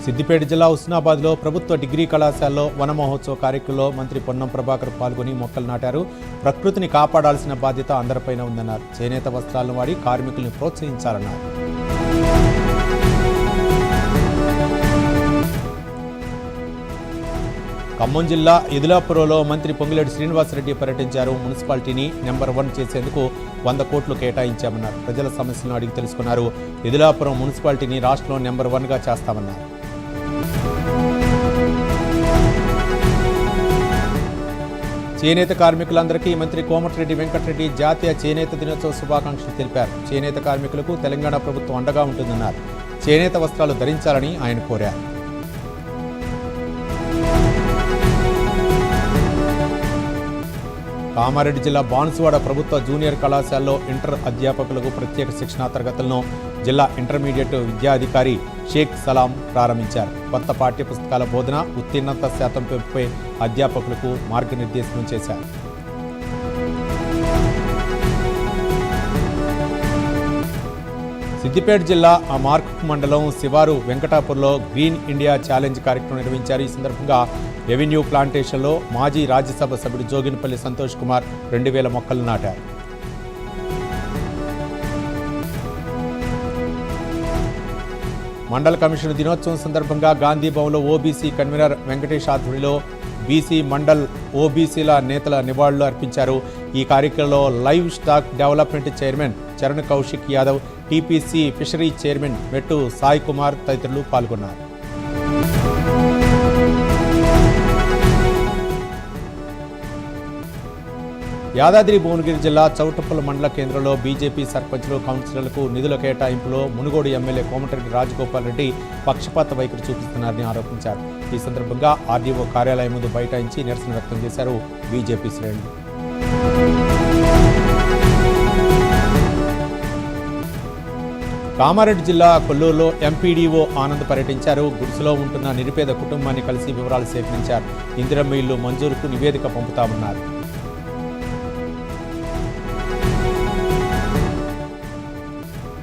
సిద్దిపేట జిల్లా హుస్నాబాద్లో ప్రభుత్వ డిగ్రీ కళాశాలలో వన మహోత్సవ కార్యక్రమంలో మంత్రి పొన్నం ప్రభాకర్ పాల్గొని మొక్కలు నాటారు. ప్రకృతిని కాపాడాల్సిన బాధ్యత అందరిపైన ఉందన్నారు. చేనేత వస్త్రాలను వాడి కార్మికుల్ని ప్రోత్సహించాలన్నారు. ఖమ్మం జిల్లా ఇదులాపురంలో మంత్రి పొంగులేటి శ్రీనివాసరెడ్డి పర్యటించారు. మున్సిపాలిటీని నెంబర్ 1 చేసేందుకు 100 కోట్లు కేటాయించామన్నారు. ప్రజల సమస్యలను అడిగి తెలుసుకున్నారు. ఇదులాపురం మున్సిపాలిటీని రాష్ట్రంలో నెంబర్ 1గా చేస్తామన్నారు. చేనేత కార్మికులందరికీ మంత్రి కోమటిరెడ్డి వెంకటరెడ్డి జాతీయ చేనేత దినోత్సవ శుభాకాంక్షలు తెలిపారు. చేనేత కార్మికులకు తెలంగాణ ప్రభుత్వం అండగా ఉంటుందన్నారు. చేనేత వస్త్రాలు ధరించాలని ఆయన కోరారు. కామారెడ్డి జిల్లా బాన్సువాడ ప్రభుత్వ జూనియర్ కళాశాలలో ఇంటర్ అధ్యాపకులకు ప్రత్యేక శిక్షణా తరగతులను జిల్లా ఇంటర్మీడియట్ విద్యాధికారి షేక్ సలాం ప్రారంభించారు. కొత్త పాఠ్యపుస్తకాల బోధన, ఉత్తీర్ణత శాతం పెంపుపై అధ్యాపకులకు మార్గనిర్దేశనం చేశారు. సిద్దిపేట జిల్లా మార్కుక్ మండలం శివారు వెంకటాపూర్లో గ్రీన్ ఇండియా ఛాలెంజ్ కార్యక్రమం నిర్వహించారు. ఈ సందర్భంగా రెవెన్యూ ప్లాంటేషన్లో మాజీ రాజ్యసభ సభ్యుడు జోగినపల్లి సంతోష్ కుమార్ 2000 మొక్కలు నాటారు. మండల కమిషన్ దినోత్సవం సందర్భంగా గాంధీ భవన్లో ఓబీసీ కన్వీనర్ వెంకటేష్ ఆధ్వర్యంలో బీసీ మండల్ ఓబీసీల నేతల నివాళులు అర్పించారు. ఈ కార్యక్రమంలో live stack development chairman Charan Kaushik Yadav, TPC fishery chairman మెట్టు సాయి కుమార్ తదితరులు పాల్గొన్నారు. యాదాద్రి భువనగిరి జిల్లా చౌటుప్పల్ మండల కేంద్రంలో బీజేపీ సర్పంచులు, కౌన్సిలర్లకు నిధుల కేటాయింపులో మునుగోడు ఎమ్మెల్యే కోమటిరెడ్డి రాజగోపాల్ రెడ్డి పక్షపాత వైఖరి చూపిస్తున్నారని ఆరోపించారు. ఈ సందర్భంగా ఆర్డీఓ కార్యాలయం ముందు బైఠాయించి నిరసన వ్యక్తం చేశారు బీజేపీ శ్రేణులు. కామారెడ్డి జిల్లా కొల్లూరులో ఎంపీడీఓ ఆనంద్ పర్యటించారు. గుడిసెలో ఉంటున్న నిరుపేద కుటుంబాన్ని కలిసి వివరాలు సేకరించారు. ఇందిరమ్మ ఇల్లు మంజూరుకు నివేదిక పంపుతామన్నారు.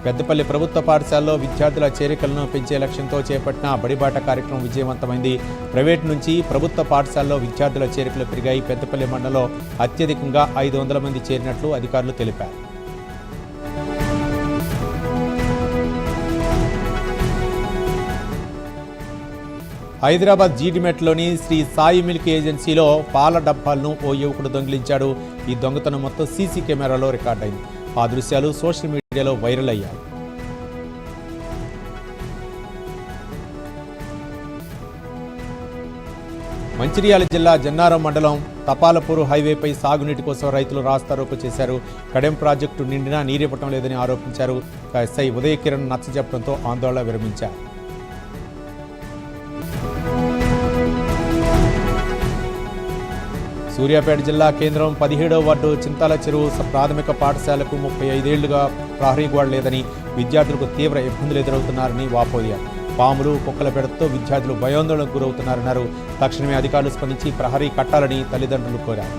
పెద్దపల్లి ప్రభుత్వ పాఠశాలలో విద్యార్థుల చేరికలను పెంచే లక్ష్యంతో చేపట్టిన బడిబాట కార్యక్రమం విజయవంతమైంది. ప్రైవేటు నుంచి ప్రభుత్వ పాఠశాలలో విద్యార్థుల చేరికలు పెరిగాయి. పెద్దపల్లి మండలంలో అత్యధికంగా 500 మంది చేరినట్లు అధికారులు తెలిపారు. హైదరాబాద్ జీడిమెట్లోని శ్రీ సాయి మిల్క్ ఏజెన్సీలో పాల డబ్బాలను ఓ యువకుడు దొంగిలించాడు. ఈ దొంగతనం మొత్తం సీసీ కెమెరాలో రికార్డైంది. ఆ దృశ్యాలు సోషల్ మీడియాలో వైరల్ అయ్యాయి. మంచిర్యాల జిల్లా జన్నారం మండలం తపాలపూరు హైవేపై సాగునీటి కోసం రైతులు రాస్తారోకో చేశారు. కడెం ప్రాజెక్టు నిండినా నీరివ్వటం లేదని ఆరోపించారు. ఎస్ఐ ఉదయ కిరణ్ నచ్చజెప్పడంతో ఆందోళన విరమించారు. సూర్యాపేట జిల్లా కేంద్రం 17వ వార్డు చింతాల చెరువు ప్రాథమిక పాఠశాలకు 35 ఏళ్లుగా ప్రహరీ గోడ లేదని, విద్యార్థులకు తీవ్ర ఇబ్బందులు ఎదురవుతున్నారని వాపోయారు. పాములు, కుక్కల బెడతతో విద్యార్థులు భయాందోళనకు గురవుతున్నారన్నారు. తక్షణమే అధికారులు స్పందించి ప్రహరీ కట్టాలని తల్లిదండ్రులు కోరారు.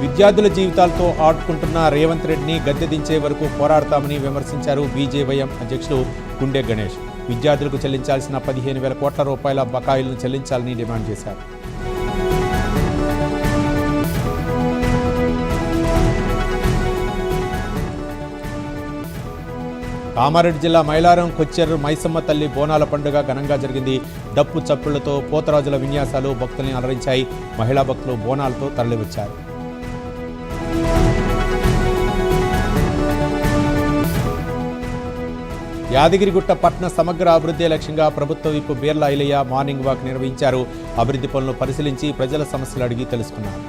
విద్యార్థుల జీవితాలతో ఆడుకుంటున్న రేవంత్ రెడ్డిని గద్దె దించే వరకు పోరాడతామని విమర్శించారు బీజేవైఎం అధ్యక్షులు గుండె గణేష్. విద్యార్థులకు చెల్లించాల్సిన 15,000 కోట్ల రూపాయల బకాయిలను చెల్లించాలని డిమాండ్ చేశారు. కామారెడ్డి జిల్లా మైలారం కొచ్చెరు మైసమ్మ తల్లి బోనాల పండుగ ఘనంగా జరిగింది. డప్పు చప్పుళ్లతో పోతరాజుల విన్యాసాలు భక్తుల్ని అలరించాయి. మహిళా భక్తులు బోనాలతో తరలివచ్చారు. యాదగిరిగుట్ట పట్టణ సమగ్ర అభివృద్ధి లక్ష్యంగా ప్రభుత్వ whip Beerla Ilaiah morning walk నిర్వహించారు. అభివృద్ధి పనులను పరిశీలించి ప్రజల సమస్యలు అడిగి తెలుసుకున్నారు.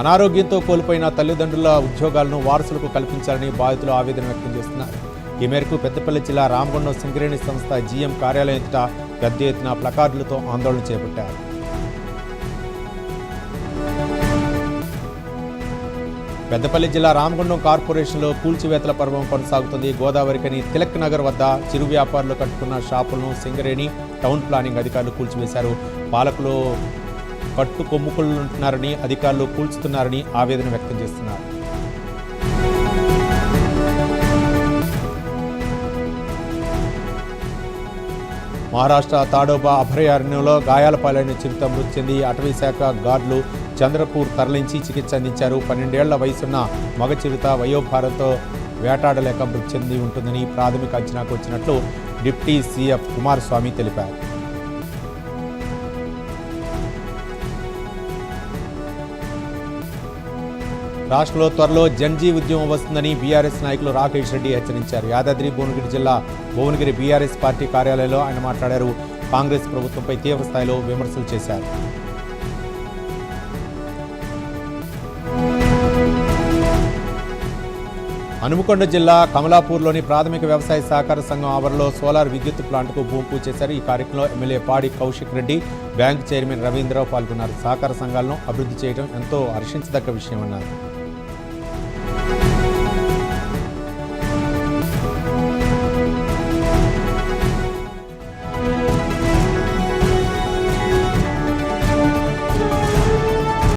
అనారోగ్యంతో కోల్పోయిన తల్లిదండ్రుల ఉద్యోగాలను వారసులకు కల్పించాలని బాధితులు ఆవేదన వ్యక్తం చేస్తున్నారు. ఈ మేరకు పెద్దపల్లి జిల్లా రామగుండం సింగరేణి సంస్థ జీఎం కార్యాలయం ఎదుట పెద్ద ఎత్తున ప్లకార్డులతో ఆందోళన చేపట్టారు. పెద్దపల్లి జిల్లా రామగుండం కార్పొరేషన్లో కూల్చివేతల పర్వం కొనసాగుతుంది. గోదావరికని తిలక్ నగర్ వద్ద చిరు వ్యాపారులు కట్టుకున్న షాపులను సింగరేణి టౌన్ ప్లానింగ్ అధికారులు కూల్చివేశారు. పాలకులు కట్టు కొమ్ముకుంటున్నారని, అధికారులు కూల్చుతున్నారని ఆవేదన వ్యక్తం చేస్తున్నారు. మహారాష్ట్ర తాడోబా అభయారణ్యంలో గాయాల పాలైన చిరుత మృతి చెంది అటవీ శాఖ గార్డులు చంద్రపూర్ తరలించి చికిత్స అందించారు. 12 ఏళ్ల వయసున్న మగ చిరుత వయోభారంతో వేటాడలేక మృతి చెంది ఉంటుందని ప్రాథమిక అంచనాకు వచ్చినట్లు డిప్యూటీ సీఎఫ్ కుమారస్వామి తెలిపారు. రాష్ట్రంలో త్వరలో జన్జీ ఉద్యమం వస్తుందని బీఆర్ఎస్ నాయకులు రాకేష్ రెడ్డి హెచ్చరించారు. యాదాద్రి భువనగిరి జిల్లా భువనగిరి బీఆర్ఎస్ పార్టీ కార్యాలయంలో ఆయన మాట్లాడారు. కాంగ్రెస్ ప్రభుత్వంపై తీవ్ర స్థాయిలో విమర్శలు చేశారు. హనుమకొండ జిల్లా కమలాపూర్లోని ప్రాథమిక వ్యవసాయ సహకార సంఘం ఆవరణలో సోలార్ విద్యుత్ ప్లాంట్కు భూమి పూజ చేశారు. ఈ కార్యక్రమంలో ఎమ్మెల్యే పాడి కౌశిక్ రెడ్డి, బ్యాంకు చైర్మన్ రవీంద్రరావు పాల్గొన్నారు. సహకార సంఘాలను అభివృద్ధి చేయడం ఎంతో హర్షించదగ్గ విషయమన్నారు.